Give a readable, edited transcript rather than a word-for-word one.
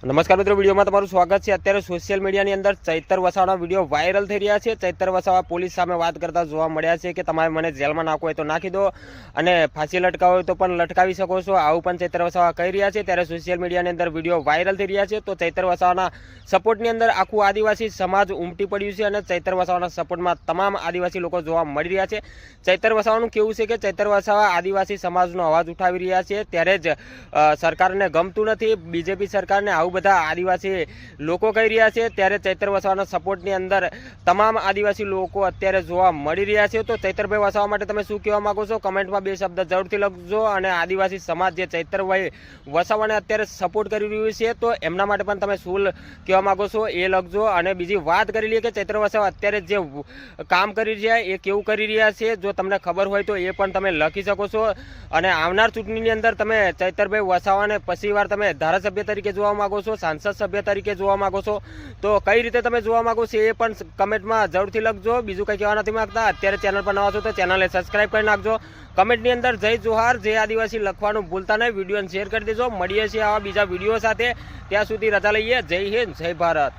નમસ્કાર મિત્રો, વિડીયોમાં તમારું સ્વાગત છે। અત્યારે સોશિયલ મીડિયાની અંદર ચૈતર વસાવાના વિડીયો વાયરલ થઈ રહ્યા છે। ચૈતર વસાવા પોલીસ સામે વાત કરતા જોવા મળ્યા છે કે તમારે મને જેલમાં નાખવો હોય તો નાખી દો અને ફાંસી લટકાવો હોય તો પણ લટકાવી શકો છો, આવું પણ ચૈતર વસાવા કહી રહ્યા છે। ત્યારે સોશિયલ મીડિયાની અંદર વિડીયો વાયરલ થઈ રહ્યા છે। તો ચૈતર વસાવાના સપોર્ટની અંદર આખું આદિવાસી સમાજ ઉમટી પડ્યું છે અને ચૈતર વસાવાના સપોર્ટમાં તમામ આદિવાસી લોકો જોવા મળી રહ્યા છે। ચૈતર વસાવાનું કેવું છે કે ચૈતર વસાવા આદિવાસી સમાજનો અવાજ ઉઠાવી રહ્યા છે, ત્યારે જ સરકારને ગમતું નથી, બીજેપી સરકારને આવું બધા આદિવાસી લોકો કહી રહ્યા છે। ત્યારે ચૈતર વસાવાના સપોર્ટની અંદર તમામ આદિવાસી લોકો અત્યારે જોવા મળી રહ્યા છે। તો ચૈતરભાઈ વસાવા માટે તમે શું કહેવા માંગો છો? કમેન્ટમાં 2 શબ્દ જરૂરથી લખજો। અને આદિવાસી સમાજ જે ચૈતરભાઈ વસાવાને અત્યારે સપોર્ટ કરી રહ્યું છે તો એમના માટે પણ તમે શું કહેવા માંગો છો એ લખજો। અને બીજી વાત કરી લઈએ કે ચૈતર વસાવા અત્યારે જે કામ કરી રહ્યા એ કેવું કરી રહ્યા છે, જો તમને ખબર હોય તો એ પણ તમે લખી શકો છો। અને આવનાર ચૂંટણીની અંદર તમે ચૈતરભાઈ વસાવાને પછી વાર તમે ધારાસભ્ય તરીકે જોવા માંગો છો, सांसद सभ्य तरीके જોવા માંગો છો તો કઈ રીતે તમે જોવા માંગો છો એ પણ કમેન્ટમાં જરૂરથી લખજો। બીજું કંઈ કહેવા નથી માંગતા। અત્યારે ચેનલ પર નવા છો તો ચેનલને સબસ્ક્રાઇબ કરી નાખજો। કમેન્ટની અંદર જય જોહાર, જય આદિવાસી લખવાનું ભૂલતા નહીં। વિડીયોને શેર કરી દેજો। મળીએ છીએ આવા બીજા વિડીયો સાથે, ત્યાં સુધી રજા લઈએ। જય હિન્દ, જય ભારત।